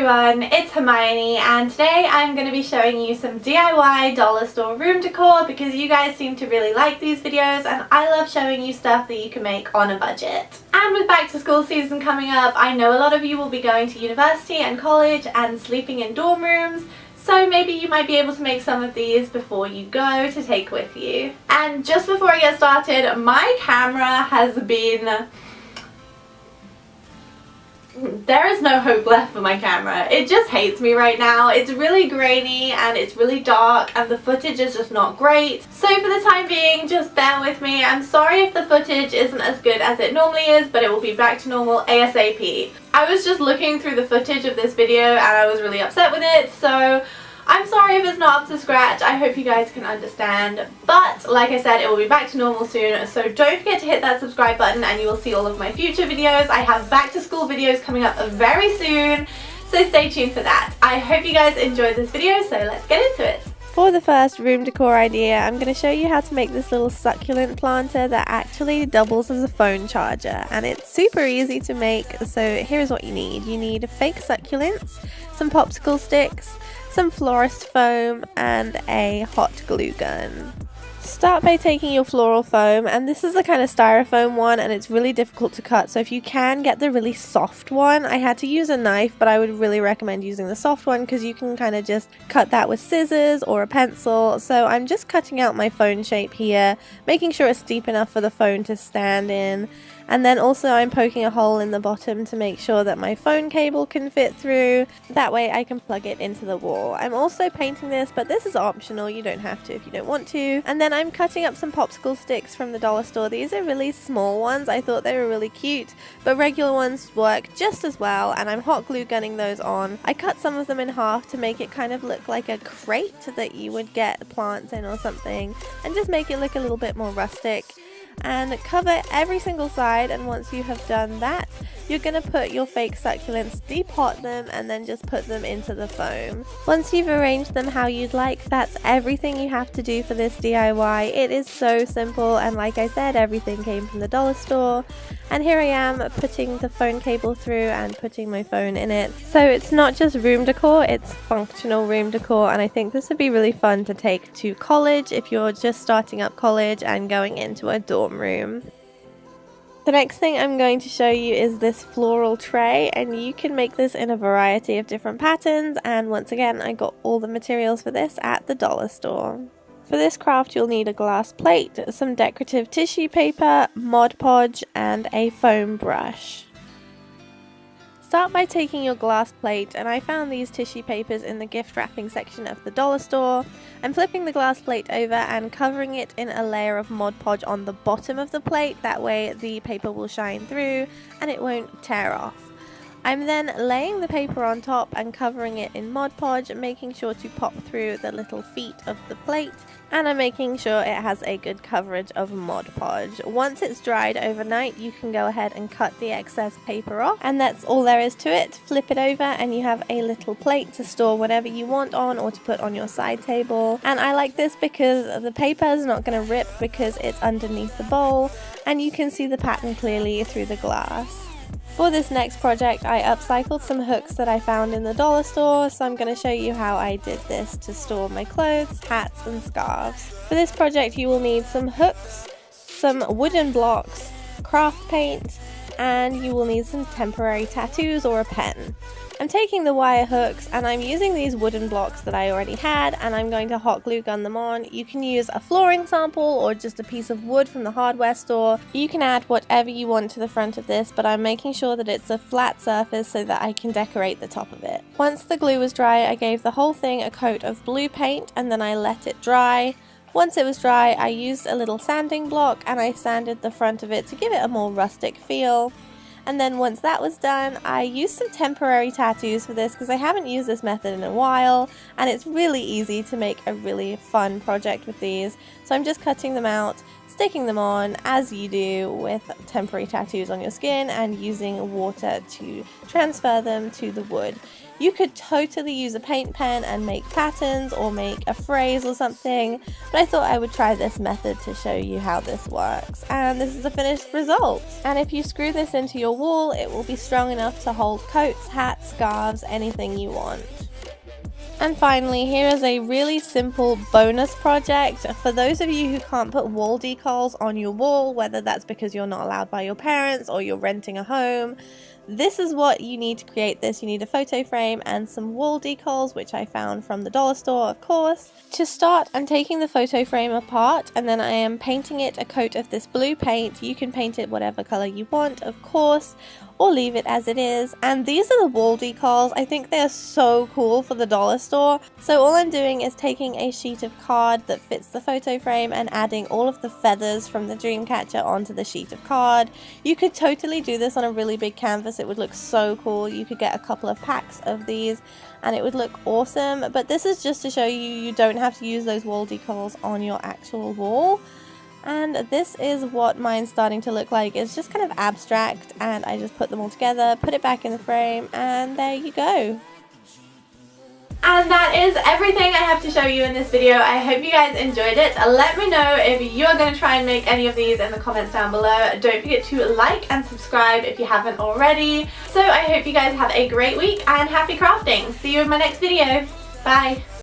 everyone, it's Hermione and today I'm going to be showing you some DIY dollar store room decor because you guys seem to really like these videos and I love showing you stuff that you can make on a budget. And with back to school season coming up, I know a lot of you will be going to university and college and sleeping in dorm rooms, so maybe you might be able to make some of these before you go to take with you. And just before I get started, my camera has been... There is no hope left for my camera. It just hates me right now. It's really grainy and it's really dark and the footage is just not great. So for the time being, just bear with me. I'm sorry if the footage isn't as good as it normally is, but it will be back to normal ASAP. I was just looking through the footage of this video and I was really upset with it, so I'm sorry if it's not up to scratch. I hope you guys can understand, but like I said, it will be back to normal soon, so don't forget to hit that subscribe button and you will see all of my future videos. I have back to school videos coming up very soon, so stay tuned for that. I hope you guys enjoyed this video, so let's get into it. For the first room decor idea, I'm going to show you how to make this little succulent planter that actually doubles as a phone charger, and it's super easy to make. So here's what you need. You need fake succulents, some popsicle sticks, some florist foam and a hot glue gun. Start by taking your floral foam, and this is the kind of styrofoam one and it's really difficult to cut, so if you can get the really soft one. I had to use a knife, but I would really recommend using the soft one because you can kind of just cut that with scissors or a pencil. So I'm just cutting out my phone shape here, making sure it's deep enough for the phone to stand in. And then also I'm poking a hole in the bottom to make sure that my phone cable can fit through. That way I can plug it into the wall. I'm also painting this, but this is optional. You don't have to if you don't want to. And then I'm cutting up some popsicle sticks from the dollar store. These are really small ones. I thought they were really cute, but regular ones work just as well. And I'm hot glue gunning those on. I cut some of them in half to make it kind of look like a crate that you would get plants in or something, and just make it look a little bit more rustic. And cover every single side, and once you have done that, you're going to put your fake succulents, depot them, and then just put them into the foam. Once you've arranged them how you'd like, that's everything you have to do for this DIY. It is so simple, and like I said, everything came from the dollar store. And here I am putting the phone cable through and putting my phone in it. So it's not just room decor, it's functional room decor, and I think this would be really fun to take to college if you're just starting up college and going into a dorm room. The next thing I'm going to show you is this floral tray, and you can make this in a variety of different patterns, and once again I got all the materials for this at the dollar store. For this craft you'll need a glass plate, some decorative tissue paper, Mod Podge and a foam brush. Start by taking your glass plate, and I found these tissue papers in the gift wrapping section of the dollar store. I'm flipping the glass plate over and covering it in a layer of Mod Podge on the bottom of the plate, that way the paper will shine through and it won't tear off. I'm then laying the paper on top and covering it in Mod Podge, making sure to pop through the little feet of the plate, and I'm making sure it has a good coverage of Mod Podge. Once it's dried overnight, you can go ahead and cut the excess paper off, and that's all there is to it. Flip it over and you have a little plate to store whatever you want on or to put on your side table. And I like this because the paper is not going to rip because it's underneath the bowl and you can see the pattern clearly through the glass. For this next project, I upcycled some hooks that I found in the dollar store, so I'm going to show you how I did this to store my clothes, hats and scarves. For this project you will need some hooks, some wooden blocks, craft paint, and you will need some temporary tattoos or a pen. I'm taking the wire hooks and I'm using these wooden blocks that I already had, and I'm going to hot glue gun them on. You can use a flooring sample or just a piece of wood from the hardware store. You can add whatever you want to the front of this, but I'm making sure that it's a flat surface so that I can decorate the top of it. Once the glue was dry, I gave the whole thing a coat of blue paint and then I let it dry. Once it was dry, I used a little sanding block and I sanded the front of it to give it a more rustic feel. And then once that was done, I used some temporary tattoos for this because I haven't used this method in a while, and it's really easy to make a really fun project with these. So I'm just cutting them out, sticking them on as you do with temporary tattoos on your skin and using water to transfer them to the wood. You could totally use a paint pen and make patterns or make a phrase or something, but I thought I would try this method to show you how this works. And this is the finished result. And if you screw this into your wall, it will be strong enough to hold coats, hats, scarves, anything you want. And finally, here is a really simple bonus project for those of you who can't put wall decals on your wall, whether that's because you're not allowed by your parents or you're renting a home. This is what you need to create this. You need a photo frame and some wall decals, which I found from the dollar store, of course. To start, I'm taking the photo frame apart and then I am painting it a coat of this blue paint. You can paint it whatever color you want, of course, or leave it as it is. And these are the wall decals. I think they're so cool for the dollar store. So all I'm doing is taking a sheet of card that fits the photo frame and adding all of the feathers from the Dreamcatcher onto the sheet of card. You could totally do this on a really big canvas. It would look so cool. You could get a couple of packs of these and it would look awesome. But this is just to show you don't have to use those wall decals on your actual wall. And this is what mine's starting to look like. It's just kind of abstract and I just put them all together, put it back in the frame, and there you go. And that is everything I have to show you in this video. I hope you guys enjoyed it. Let me know if you're going to try and make any of these in the comments down below. Don't forget to like and subscribe if you haven't already. So I hope you guys have a great week and happy crafting. See you in my next video. Bye.